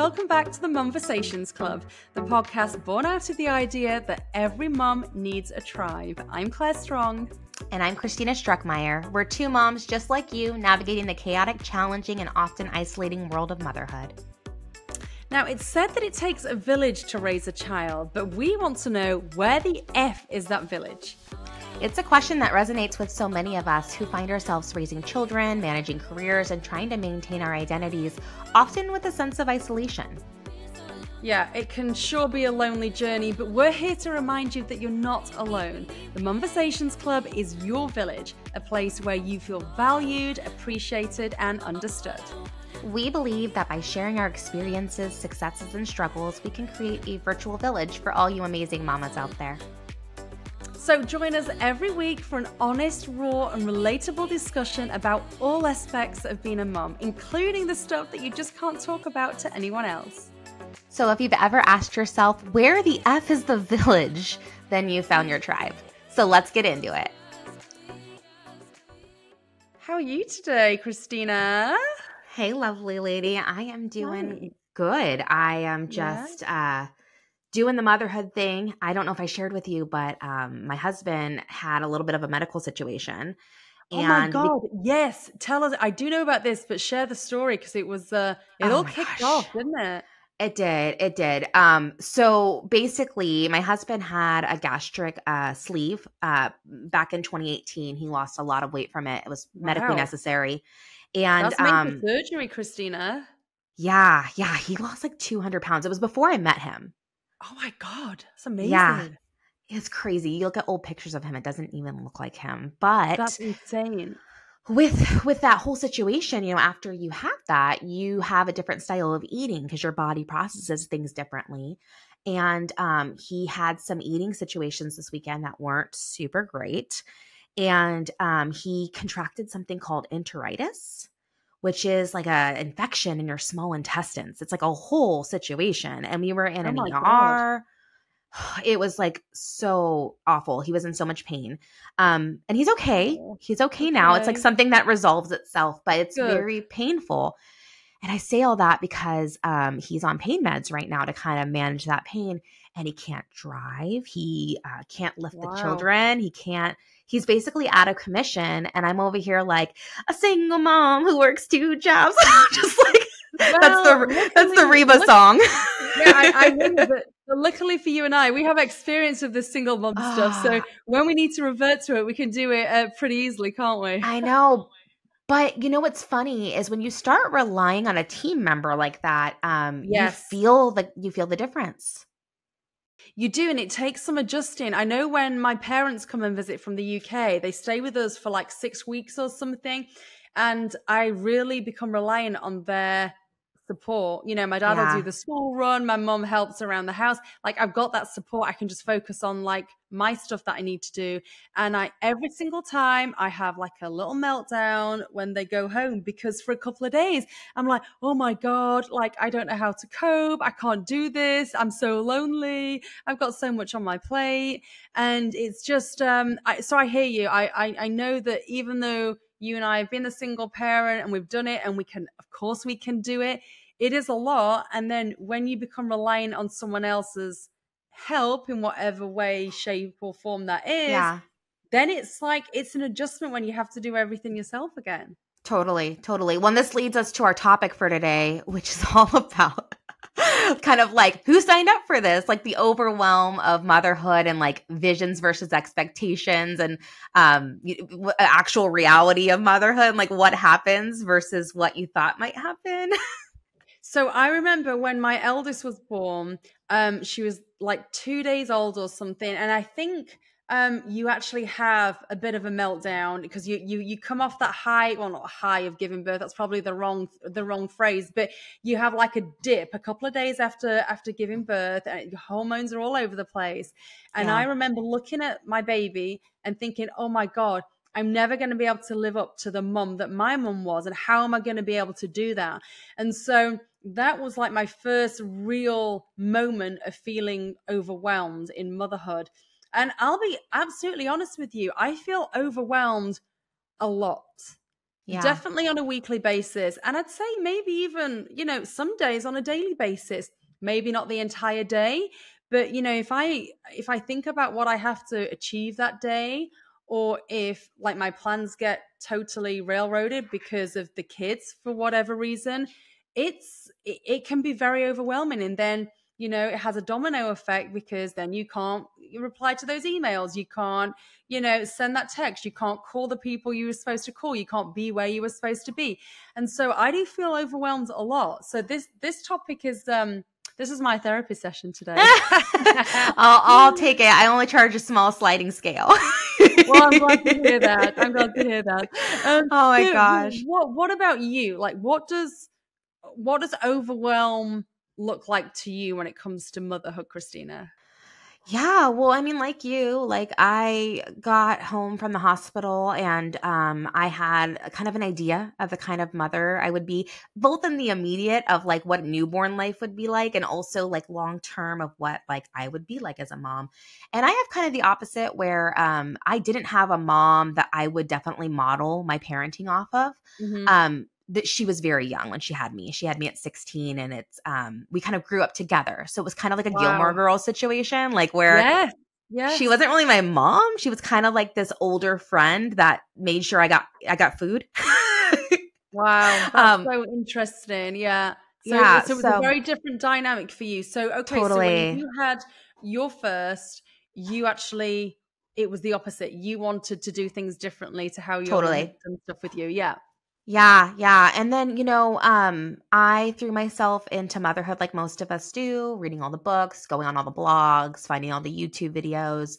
welcome back to the Momversations Club, the podcast born out of the idea that every mom needs a tribe. I'm Claire Strong. And I'm Christina Struckmeyer. We're two moms just like you, navigating the chaotic, challenging, and often isolating world of motherhood. Now, it's said that it takes a village to raise a child, but we want to know, where the F is that village? It's a question that resonates with so many of us who find ourselves raising children, managing careers, and trying to maintain our identities, often with a sense of isolation. Yeah, it can sure be a lonely journey, but we're here to remind you that you're not alone. The Momversations Club is your village, a place where you feel valued, appreciated, and understood. We believe that by sharing our experiences, successes, and struggles, we can create a virtual village for all you amazing mamas out there. So join us every week for an honest, raw, and relatable discussion about all aspects of being a mom, including the stuff that you just can't talk about to anyone else. So if you've ever asked yourself, where the F is the village, then you found your tribe. So let's get into it. How are you today, Christina? Hey, lovely lady. I am doing good. I am just doing the motherhood thing. I don't know if I shared with you, but my husband had a little bit of a medical situation. Oh my God. Yes. Tell us. I do know about this, but share the story, because it was, it all kicked off, didn't it? It did. So basically my husband had a gastric sleeve back in 2018. He lost a lot of weight from it. It was medically necessary. And that's major surgery, Christina. Yeah. He lost like 200 pounds. It was before I met him. Oh my God. That's amazing. Yeah. It's crazy. You look at old pictures of him, it doesn't even look like him. But that's insane. With that whole situation, after you have that, you have a different style of eating because your body processes things differently. And he had some eating situations this weekend that weren't super great. And he contracted something called enteritis, which is like an infection in your small intestines. It's like a whole situation. And we were in an ER. God. It was like so awful. He was in so much pain. And he's okay. He's okay now. It's like something that resolves itself, but it's very painful. And I say all that because he's on pain meds right now to kind of manage that pain. And he can't drive. He can't lift the children. He's basically out of commission. And I'm over here like a single mom who works 2 jobs. Just like, that's the Reba song. Yeah, I know, but luckily for you and I, we have experience of this single mom stuff. So when we need to revert to it, we can do it pretty easily, can't we? I know. But what's funny is when you start relying on a team member like that, you feel the difference. You do, and it takes some adjusting. I know when my parents come and visit from the UK, they stay with us for like 6 weeks or something, and I really become reliant on their support. My dad will do the school run, my mom helps around the house. Like, I've got that support. I can just focus on like my stuff that I need to do. And every single time I have like a little meltdown when they go home, because for a couple of days I'm like, oh my God, like I don't know how to cope. I can't do this. I'm so lonely. I've got so much on my plate. And it's just, so I hear you. I know that even though you and I have been a single parent and we've done it, and of course we can do it. It is a lot. And then when you become reliant on someone else's help in whatever way, shape or form that is, then it's like, it's an adjustment when you have to do everything yourself again. Totally. Well, this leads us to our topic for today, which is all about kind of like, who signed up for this? Like the overwhelm of motherhood and like visions versus expectations, and actual reality of motherhood, and like what happens versus what you thought might happen. So I remember when my eldest was born, she was like 2 days old or something. And I think you actually have a bit of a meltdown because you come off that high, well, not high of giving birth. That's probably the wrong phrase, but you have like a dip a couple of days after giving birth, and your hormones are all over the place. And I remember looking at my baby and thinking, oh my God, I'm never going to be able to live up to the mom that my mom was. And how am I going to be able to do that? And so that was like my first real moment of feeling overwhelmed in motherhood. And I'll be absolutely honest with you, I feel overwhelmed a lot. Yeah. Definitely on a weekly basis. And I'd say maybe even, some days on a daily basis, maybe not the entire day, but if I think about what I have to achieve that day, or if like my plans get totally railroaded because of the kids for whatever reason, it can be very overwhelming. And then, it has a domino effect, because then you can't reply to those emails. You can't, send that text. You can't call the people you were supposed to call. You can't be where you were supposed to be. And so I do feel overwhelmed a lot. So this topic is this is my therapy session today. I'll take it. I only charge a small sliding scale. Well, I'm glad to hear that. I'm glad to hear that. Oh my gosh. What about you? Like, what does overwhelm look like to you when it comes to motherhood, Christina? Yeah, well, I mean, like you, like I got home from the hospital and I had kind of an idea of the kind of mother I would be, both in the immediate of like what newborn life would be like, and also like long term of what like I would be like as a mom. And I have kind of the opposite, where I didn't have a mom that I would definitely model my parenting off of. Mm-hmm. That she was very young when she had me. She had me at 16, and it's we kind of grew up together. So it was kind of like a Gilmore Wow. Girls situation, like where Yes. she Yes. wasn't really my mom. She was kind of like this older friend that made sure I got food. Wow. That's so interesting. Yeah. So Yeah, so it was a so very different dynamic for you. So okay, so when totally, you had your first, you actually it was the opposite. You wanted to do things differently to how your mom had totally. done stuff with you. Yeah. Yeah, yeah. And then, I threw myself into motherhood like most of us do, reading all the books, going on all the blogs, finding all the YouTube videos.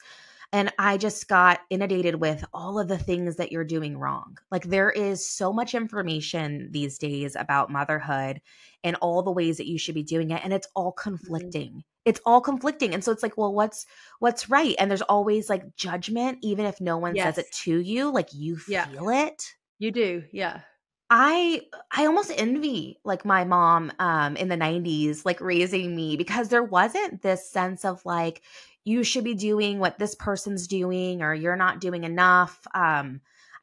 And I just got inundated with all of the things that you're doing wrong. Like there is so much information these days about motherhood and all the ways that you should be doing it. And it's all Mhm. conflicting. It's all conflicting. And so it's like, well, what's right? And there's always like judgment, even if no one says it Yes. to you, like you Yeah. feel it. You do. Yeah. I almost envy like my mom in the 90s like raising me, because there wasn't this sense of like you should be doing what this person's doing or you're not doing enough. I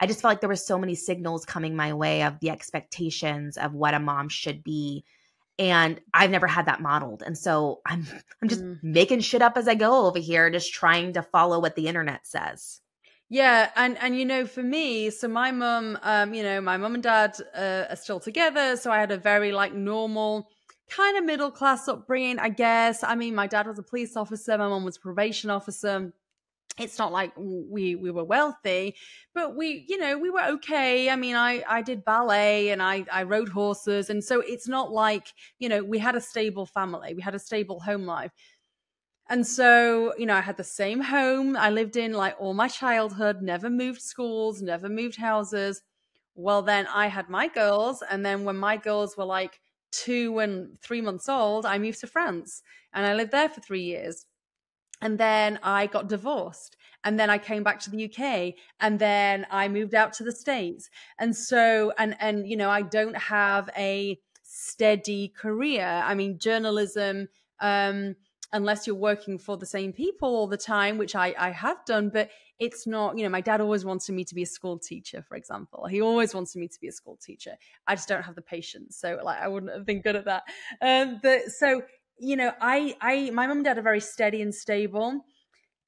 just felt like there were so many signals coming my way of the expectations of what a mom should be, and I've never had that modeled. And so I'm just Mm. making shit up as I go over here, just trying to follow what the internet says. Yeah, and for me, so my mum and dad are still together, so I had a very like normal kind of middle class upbringing, I guess. I mean, my dad was a police officer, my mum was a probation officer. It's not like we were wealthy, but we were okay. I mean, I did ballet and I rode horses, and so it's not like we had a stable family, we had a stable home life. And so, I had the same home I lived in like all my childhood, never moved schools, never moved houses. Well, then I had my girls. And then when my girls were like 2 and 3 months old, I moved to France and I lived there for 3 years. And then I got divorced. And then I came back to the UK, and then I moved out to the States. And so, I don't have a steady career. I mean, journalism, unless you're working for the same people all the time, which I have done, but it's not, my dad always wanted me to be a school teacher, for example. He always wanted me to be a school teacher. I just don't have the patience. So like, I wouldn't have been good at that. My mum and dad are very steady and stable.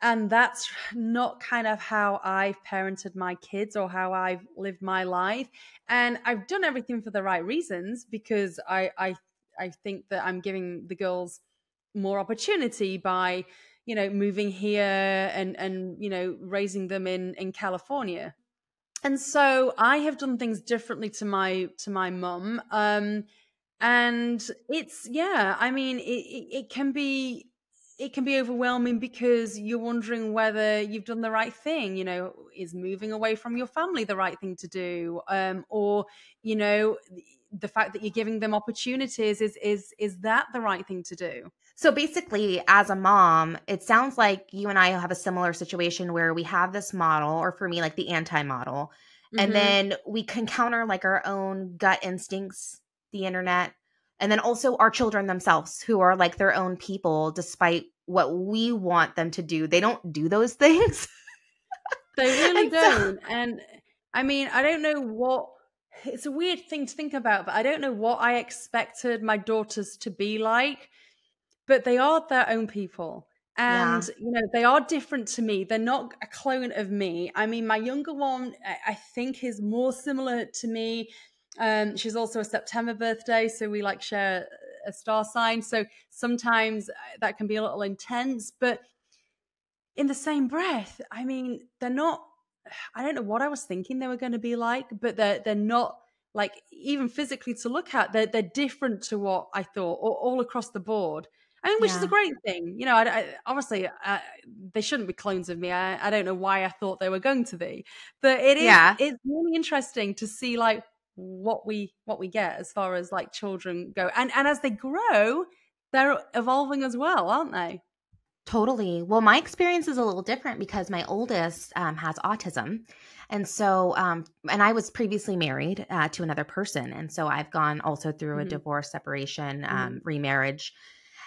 And that's not kind of how I've parented my kids or how I've lived my life. And I've done everything for the right reasons, because I think that I'm giving the girls more opportunity by, moving here and raising them in California. And so I have done things differently to my mum. And it's, yeah, I mean, it can be overwhelming, because you're wondering whether you've done the right thing. Is moving away from your family the right thing to do? Or you know the fact that you're giving them opportunities, is that the right thing to do? So basically, as a mom, it sounds like you and I have a similar situation where we have this model, or for me, like the anti-model, and Mm-hmm. then we can counter like our own gut instincts, the internet, and then also our children themselves, who are like their own people, despite what we want them to do. They don't do those things. They really And so don't. And I mean, I don't know it's a weird thing to think about, but I don't know what I expected my daughters to be like, but they are their own people. Yeah. And, they are different to me. They're not a clone of me. I mean, my younger one, I think, is more similar to me. She's also a September birthday, so we like share a star sign. So sometimes that can be a little intense, but in the same breath, I mean, they're not, I don't know what I was thinking they were going to be like, but they're not like, even physically to look at, they're different to what I thought, all across the board. I mean, which is a Yeah. great thing. Obviously, they shouldn't be clones of me. I don't know why I thought they were going to be, but Yeah. it's really interesting to see like what we get as far as like children go, and as they grow, they're evolving as well, aren't they? Totally. Well, my experience is a little different because my oldest has autism. And so, and I was previously married to another person. And so I've gone also through a Hmm. divorce, separation, Hmm. remarriage.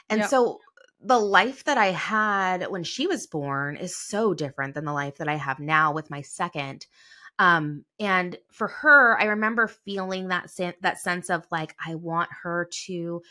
And Yeah. so the life that I had when she was born is so different than the life that I have now with my second. And for her, I remember feeling that sense of like, I want her to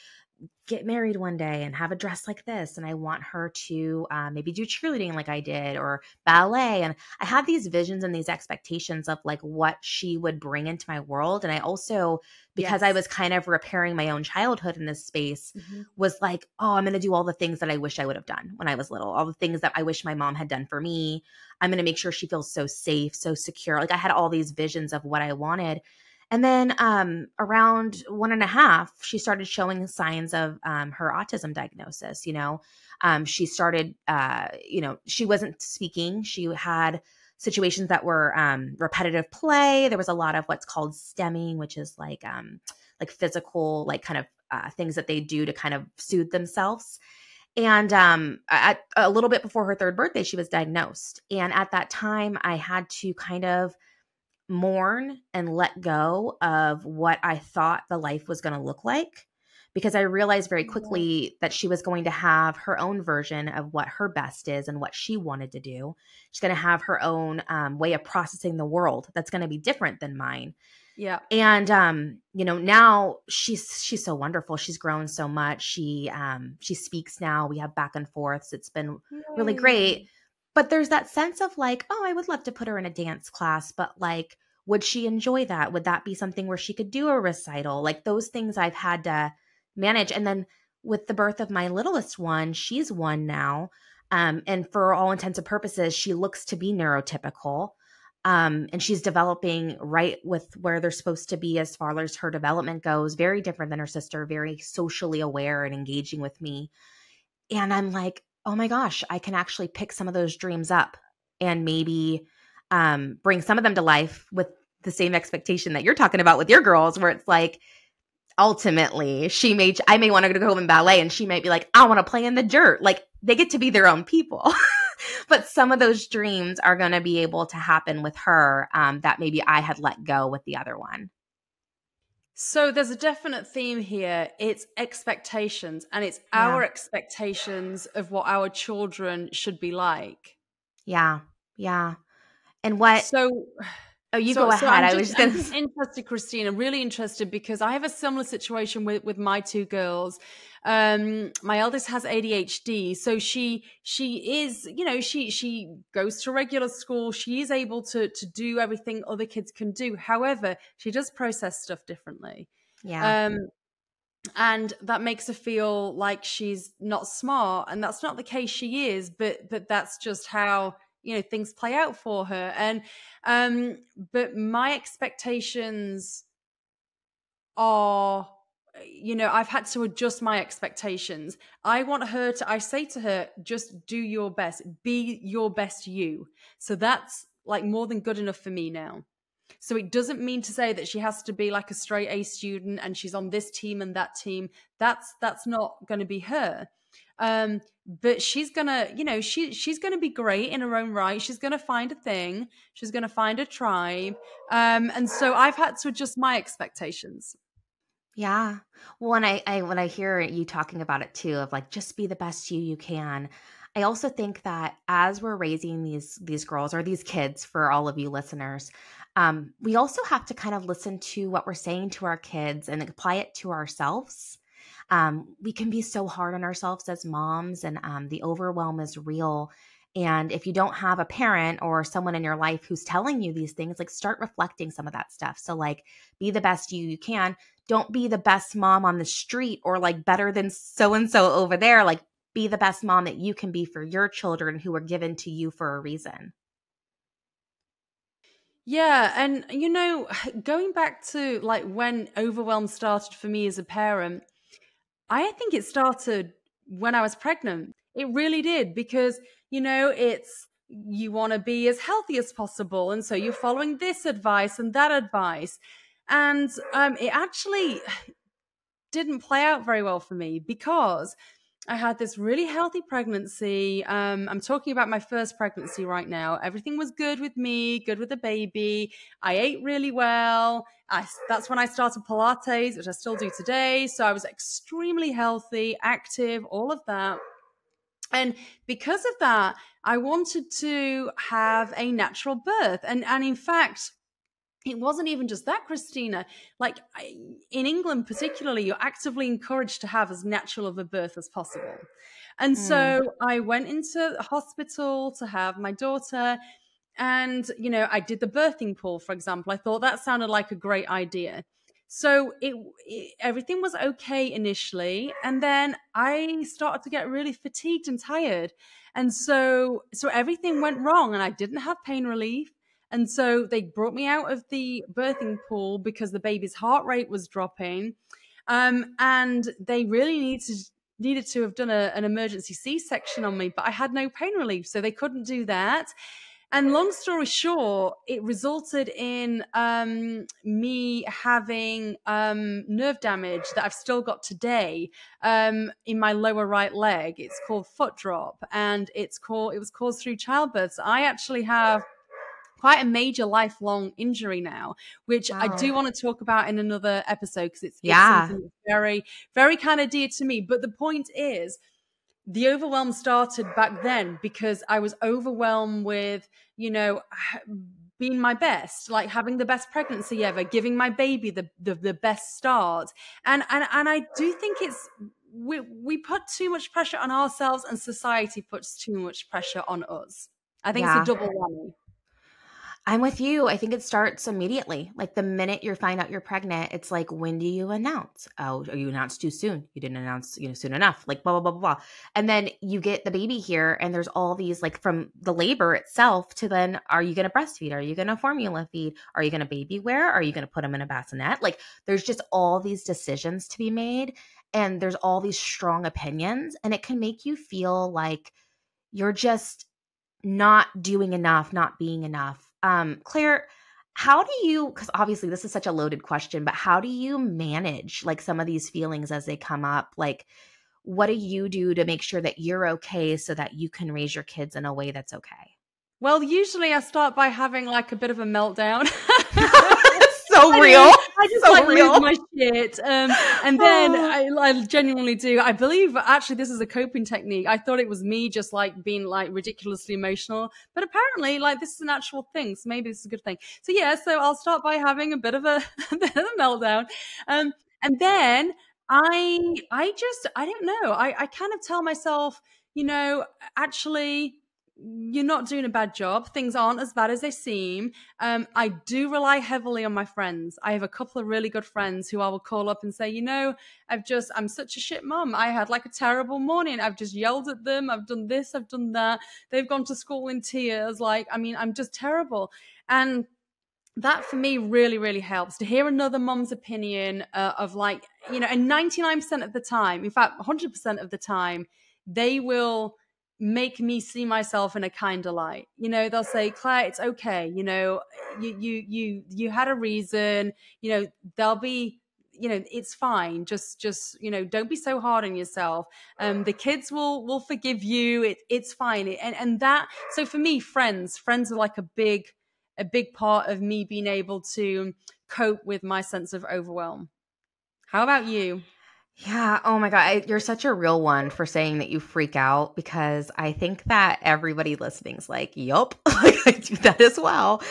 get married one day and have a dress like this. And I want her to maybe do cheerleading like I did or ballet. And I had these visions and these expectations of like what she would bring into my world. And I also, because I Yes. was kind of repairing my own childhood in this space, Hmm. was like, oh, I'm going to do all the things that I wish I would have done when I was little, all the things that I wish my mom had done for me. I'm going to make sure she feels so safe, so secure. Like I had all these visions of what I wanted. And then around 1.5, she started showing signs of her autism diagnosis. She started, she wasn't speaking. She had situations that were repetitive play. There was a lot of what's called stemming, which is like physical, like kind of things that they do to kind of soothe themselves. And at a little bit before her third birthday, she was diagnosed. And at that time, I had to kind of mourn and let go of what I thought the life was going to look like, because I realized very Yeah. quickly that she was going to have her own version of what her best is and what she wanted to do. She's going to have her own way of processing the world that's going to be different than mine. Yeah. And now she's so wonderful. She's grown so much. She speaks now. We have back and forths. It's been really great. Yay. But there's that sense of like, oh, I would love to put her in a dance class, but like, would she enjoy that? Would that be something where she could do a recital? Like those things I've had to manage. And then with the birth of my littlest one, she's 1 now. And for all intents and purposes, she looks to be neurotypical. And she's developing right with where they're supposed to be as far as her development goes, very different than her sister, very socially aware and engaging with me. And I'm like, oh my gosh, I can actually pick some of those dreams up and maybe bring some of them to life with the same expectation that you're talking about with your girls, where it's like, ultimately, I may want to go home in ballet and she might be like, I want to play in the dirt. Like they get to be their own people. But some of those dreams are going to be able to happen with her that maybe I had let go with the other one. So there's a definite theme here. It's expectations, and it's Yeah. our expectations of what our children should be like. Yeah. Yeah. And what, So oh, you So, go so ahead. I'm I just was just I'm going just to, interested, Christina, really interested because I have a similar situation with my two girls. My eldest has ADHD, so she is, she goes to regular school. She is able to do everything other kids can do. However, she does process stuff differently. yeah. Um, and that makes her feel like she's not smart, and that's not the case. She is, but that's just how things play out for her. And um but my expectations are, I've had to adjust my expectations. I say to her, just do your best, be your best you. So that's like more than good enough for me now. So it doesn't mean to say that she has to be like a straight A student and she's on this team and that team. That's not going to be her. But she's gonna, she's gonna be great in her own right. She's gonna find a thing. She's gonna find a tribe. And so I've had to adjust my expectations. Yeah. Well, and I when I hear you talking about it too, of like just be the best you can. I also think that as we're raising these girls or these kids for all of you listeners, We also have to kind of listen to what we're saying to our kids and apply it to ourselves. We can be so hard on ourselves as moms, and the overwhelm is real. And if you don't have a parent or someone in your life who's telling you these things, like start reflecting some of that stuff. So like be the best you can. Don't be the best mom on the street or like better than so-and-so over there. Like be the best mom that you can be for your children who were given to you for a reason. Yeah, and going back to like when overwhelm started for me as a parent, I think it started when I was pregnant. It really did because, it's you want to be as healthy as possible. And so you're following this advice and that advice. And it actually didn't play out very well for me because I had this really healthy pregnancy. I'm talking about my first pregnancy right now. Everything was good with me, good with the baby. I ate really well. That's when I started Pilates, which I still do today. So I was extremely healthy, active, all of that. And because of that, I wanted to have a natural birth. And in fact, it wasn't even just that, Christina. Like in England, particularly, you're actively encouraged to have as natural of a birth as possible. And Mm. so I went into the hospital to have my daughter. And, I did the birthing pool, for example. I thought that sounded like a great idea. So everything was okay initially. And then I started to get really fatigued and tired. And so everything went wrong and I didn't have pain relief. And so they brought me out of the birthing pool because the baby's heart rate was dropping. And they really needed to have done an emergency C-section on me, but I had no pain relief. So they couldn't do that. And long story short, it resulted in me having nerve damage that I've still got today in my lower right leg. It's called foot drop, and it was caused through childbirth. So I actually have quite a major lifelong injury now, which I Wow. do want to talk about in another episode because it's Yeah. something that's very, very kind of dear to me. But the point is, the overwhelm started back then because I was overwhelmed with, being my best, like having the best pregnancy ever, giving my baby the best start. And I do think we put too much pressure on ourselves and society puts too much pressure on us. I think it's a Yeah. double whammy. I'm with you. I think it starts immediately. Like the minute you find out you're pregnant, it's like, when do you announce? Oh, you announced too soon. You didn't announce, soon enough. Like blah, blah, blah, blah, blah. And then you get the baby here and there's all these, like from the labor itself to then, are you going to breastfeed? Are you going to formula feed? Are you going to baby wear? Are you going to put them in a bassinet? Like there's just all these decisions to be made. And there's all these strong opinions. And it can make you feel like you're just not doing enough, not being enough. Claire, how do you, because obviously this is such a loaded question, but how do you manage like some of these feelings as they come up? Like, what do you do to make sure that you're okay so that you can raise your kids in a way that's okay? Well, usually I start by having like a bit of a meltdown. So I real. do. I just So like real. lose my shit. And then I genuinely do. I believe actually this is a coping technique. I thought it was me just like being like ridiculously emotional, but apparently like this is an actual thing. So maybe this is a good thing. So yeah, so I'll start by having a bit of a, a bit of a meltdown. And then I don't know. I kind of tell myself, actually you're not doing a bad job. Things aren't as bad as they seem. I do rely heavily on my friends. I have a couple of really good friends who I will call up and say, I'm such a shit mom. I had like a terrible morning. I've just yelled at them. I've done this, I've done that. They've gone to school in tears. I'm just terrible. And that for me really, really helps to hear another mom's opinion of like, and 99% of the time, in fact, 100% of the time, they will make me see myself in a kinder light. They'll say, Claire, it's okay. You had a reason, they'll be, it's fine. Just, don't be so hard on yourself. The kids will forgive you. It's fine. And that, so for me, friends are like a big part of me being able to cope with my sense of overwhelm. How about you? Yeah. Oh my God. You're such a real one for saying that you freak out, because I think that everybody listening is like, yup, like, I do that as well.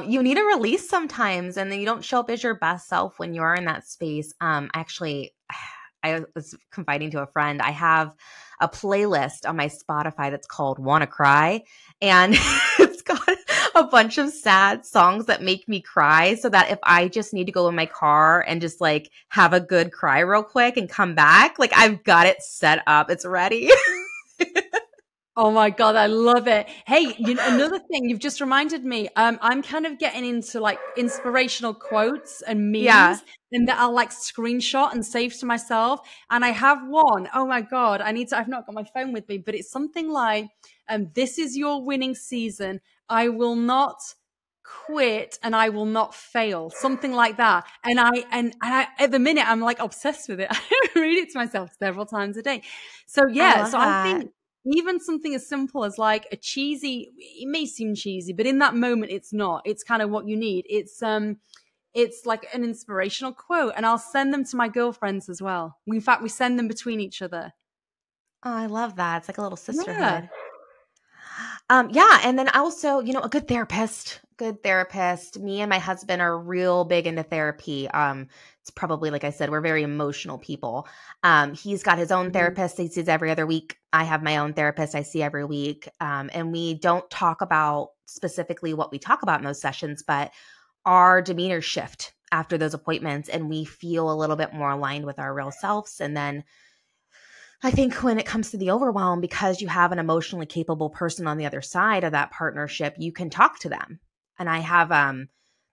You need a release sometimes, and then you don't show up as your best self when you are in that space. Actually, I was confiding to a friend. I have a playlist on my Spotify that's called Wanna Cry. And it's got a bunch of sad songs that make me cry, so that if I just need to go in my car and just like have a good cry real quick and come back, like I've got it set up. It's ready. Oh my God, I love it. Hey, another thing, you've just reminded me, I'm kind of getting into like inspirational quotes and Yeah. memes, and that I'll like screenshot and save to myself. And I have one. Oh my God, I've not got my phone with me, but it's something like, this is your winning season. I will not quit and I will not fail. Something like that. And I at the minute, I'm like obsessed with it. I read it to myself several times a day. So I yeah, love so I that. think even something as simple as like a cheesy, it may seem cheesy, but in that moment it's not. It's kind of what you need. It's like an inspirational quote, and I'll send them to my girlfriends as well. In fact, we send them between each other. Oh, I love that. It's like a little Yeah. sisterhood. Yeah, and then also, a good therapist. Good therapist. Me and my husband are real big into therapy. It's probably, like I said, we're very emotional people. He's got his own Mhm. therapist he sees every other week. I have my own therapist I see every week. And we don't talk about specifically what we talk about in those sessions, but our demeanor shift after those appointments, and we feel a little bit more aligned with our real selves. And then I think when it comes to the overwhelm, because you have an emotionally capable person on the other side of that partnership, you can talk to them. And I have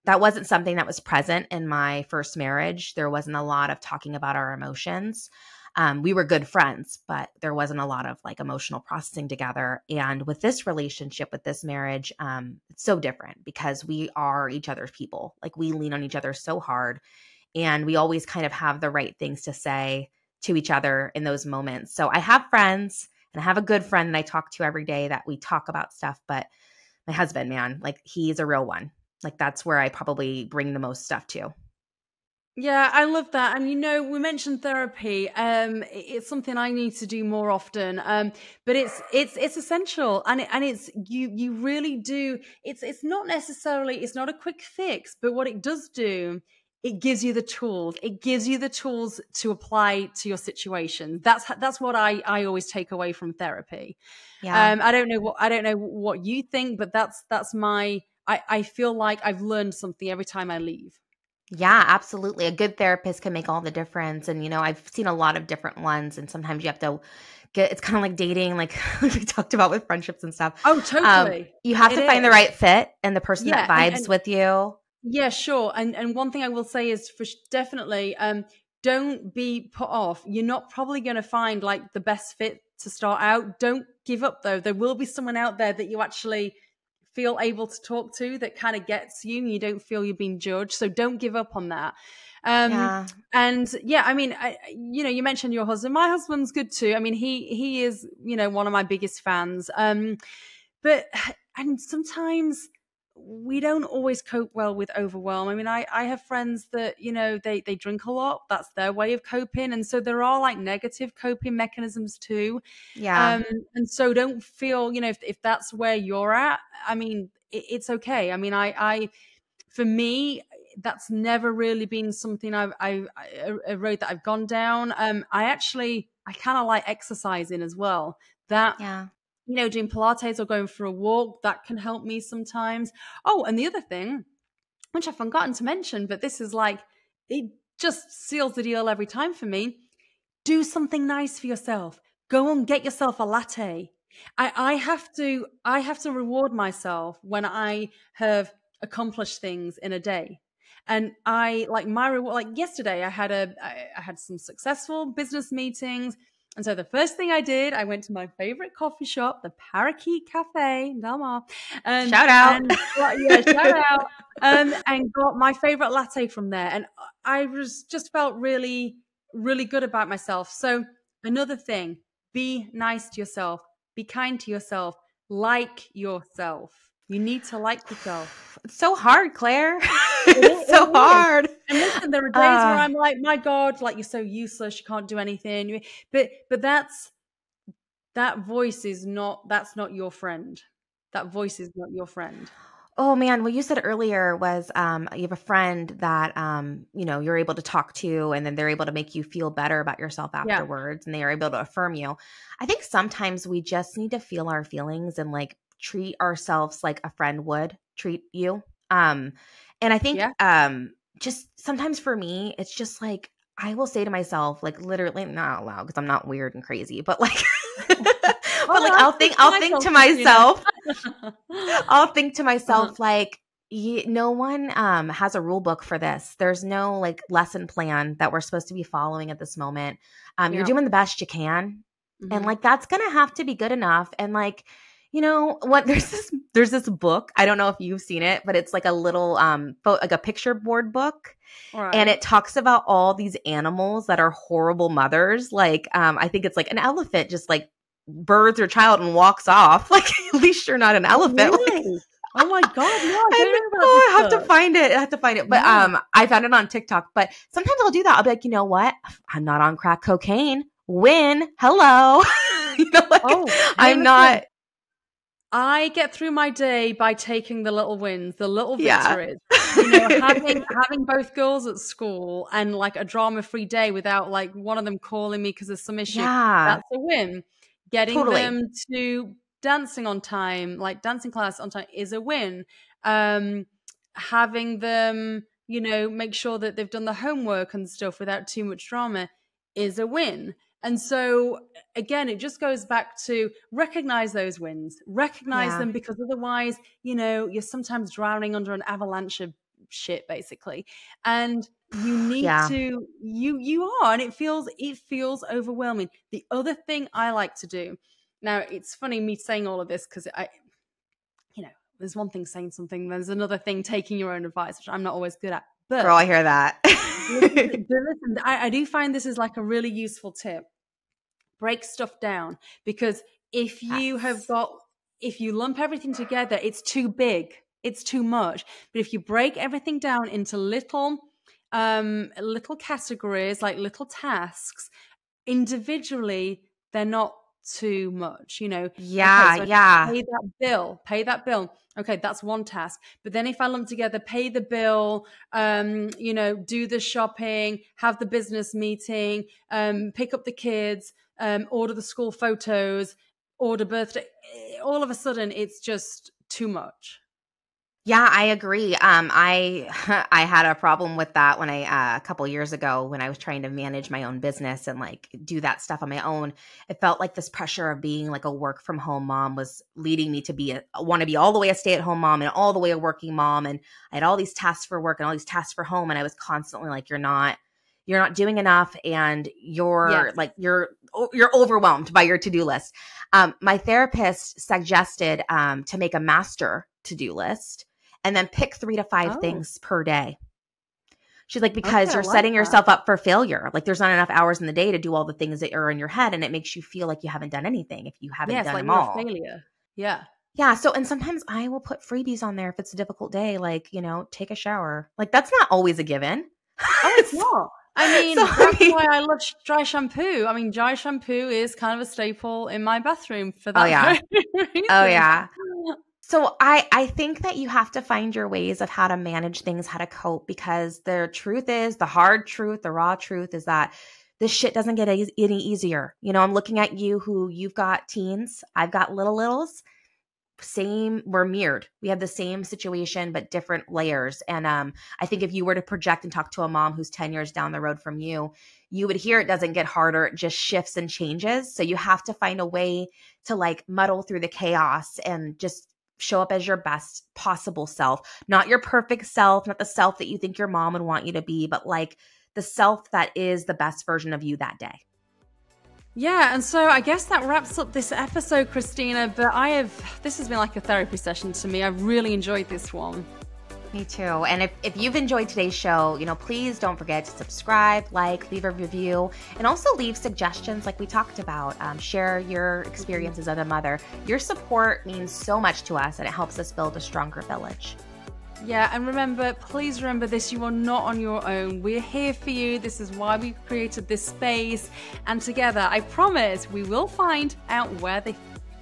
that wasn't something that was present in my first marriage. There wasn't a lot of talking about our emotions. We were good friends, but there wasn't a lot of like emotional processing together. And with this relationship, with this marriage, it's so different because we are each other's people. Like we lean on each other so hard, and we always kind of have the right things to say to each other in those moments. So I have friends, and I have a good friend that I talk to every day that we talk about stuff. But my husband, man, like he's a real one. Like that's where I probably bring the most stuff to. Yeah, I love that. And we mentioned therapy. It's something I need to do more often. But it's essential, and it's you really do. It's not necessarily, it's not a quick fix, but what it does do, it gives you the tools. It gives you the tools to apply to your situation. That's what I always take away from therapy. Yeah. I don't know what you think, but that's my. I feel like I've learned something every time I leave. Yeah, absolutely. A good therapist can make all the difference. And, I've seen a lot of different ones. And sometimes you have to it's kind of like dating, like we talked about with friendships and stuff. Oh, totally. You have It to find the is. right fit and the person that Yeah, vibes with you. yeah, sure. And one thing I will say is definitely don't be put off. You're not probably going to find like the best fit to start out. Don't give up though. There will be someone out there that you actually feel able to talk to that kind of gets you and you don't feel you're being judged. So don't give up on that. Um, Yeah. and yeah, I mean, you mentioned your husband. My husband's good too. I mean, he is, one of my biggest fans. But and sometimes we don't always cope well with overwhelm. I mean, I have friends that, they drink a lot. That's their way of coping. And so there are like negative coping mechanisms too. Yeah. Um, and so don't feel, if that's where you're at, I mean, it's okay. I mean, for me, that's never really been something a road that I've gone down. I kind of like exercising as well. That Yeah. doing Pilates or going for a walk, that can help me sometimes. Oh, and the other thing, which I've forgotten to mention, but this is like, it just seals the deal every time for me. Do something nice for yourself. Go and get yourself a latte. I have to reward myself when I have accomplished things in a day. And I like my reward. Like yesterday, I had some successful business meetings, and so the first thing I did, I went to my favorite coffee shop, the Parakeet Cafe in Dalmar, Shout out. yeah, shout out, and got my favorite latte from there, and I was just felt really, really good about myself. So another thing, be nice to yourself, be kind to yourself, like yourself. You need to like yourself. It's so hard, Claire. It It's so is. hard. And listen, Listen, there are days where I'm like, my God, like, you're so useless, you can't do anything. But that voice that's not your friend. That voice is not your friend. Oh man, what you said earlier was you have a friend that you're able to talk to, and then they're able to make you feel better about yourself Yeah. afterwards, and they are able to affirm you. I think sometimes we just need to feel our feelings and like treat ourselves like a friend would treat you. And I think just sometimes for me, it's just like I will say to myself, like literally not out loud because I'm not weird and crazy, but like but like I'll think to myself, I'll think to myself like no one has a rule book for this. There's no like lesson plan that we're supposed to be following at this moment. You're doing the best you can. And like that's gonna have to be good enough. And like, you know what, there's this book. I don't know if you've seen it, but it's like a little like a picture board book. Right. And it talks about all these animals that are horrible mothers. Like I think it's like an elephant just like births her child and walks off. Like at least you're not an elephant. Really? Like, oh my God, no, I have to find it. But I found it on TikTok. But sometimes I'll do that. I'll be like, you know what? I'm not on crack cocaine. Win. Hello. You know, like I'm not. I get through my day by taking the little wins, the little victories. You know, having both girls at school and like a drama-free day without like one of them calling me because of some issue. That's a win. Getting them to dancing on time, like dancing class on time, is a win. Having them, you know, make sure that they've done the homework and stuff without too much drama is a win. And so, again, it just goes back to recognize those wins, recognize them, because otherwise, you know, you're sometimes drowning under an avalanche of shit, basically. And you need to, you are, and it feels overwhelming. The other thing I like to do, now it's funny me saying all of this because there's one thing saying something, there's another thing taking your own advice, which I'm not always good at. But girl, I hear that. listen, I do find this is like a really useful tip. Break stuff down, because if you lump everything together, it's too big, it's too much. But if you break everything down into little categories, like little tasks, individually, they're not too much, you know. Pay that bill. Okay, that's one task. But then if I lump together, pay the bill, you know, do the shopping, have the business meeting, pick up the kids, order the school photos, order birthday, all of a sudden it's just too much. Yeah, I agree. I had a problem with that when a couple years ago when I was trying to manage my own business and like do that stuff on my own. It felt like this pressure of being like a work from home mom was leading me to want to be all the way a stay at home mom and all the way a working mom. And I had all these tasks for work and all these tasks for home. And I was constantly like, you're not doing enough, and you're overwhelmed by your to-do list. My therapist suggested to make a master to-do list and then pick 3 to 5 things per day. She's like, because you're setting yourself up for failure. Like there's not enough hours in the day to do all the things that are in your head, and it makes you feel like you haven't done anything if you haven't done them all. A failure. Yeah. Yeah. So, and sometimes I will put freebies on there if it's a difficult day, like, you know, take a shower. Like that's not always a given. Oh, it's not. I mean, that's why I love dry shampoo. I mean, dry shampoo is kind of a staple in my bathroom for that. Oh, yeah. So I think that you have to find your ways of how to manage things, how to cope, because the truth is, the hard truth, the raw truth is that this shit doesn't get any easier. You know, I'm looking at you who you've got teens, I've got littles. We're mirrored. We have the same situation, but different layers. And I think if you were to project and talk to a mom who's 10 years down the road from you, you would hear it doesn't get harder. It just shifts and changes. So you have to find a way to like muddle through the chaos and just show up as your best possible self, not your perfect self, not the self that you think your mom would want you to be, but like the self that is the best version of you that day. Yeah, and so I guess that wraps up this episode, Christina, but this has been like a therapy session to me. I've really enjoyed this one. Me too. And if you've enjoyed today's show, you know, please don't forget to subscribe, leave a review, and also leave suggestions like we talked about. Share your experiences as a mother. Your support means so much to us, and it helps us build a stronger village. Yeah, and remember, please remember this, you are not on your own. We're here for you. This is why we created this space. And together, I promise, we will find out where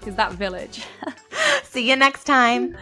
is that village. See you next time.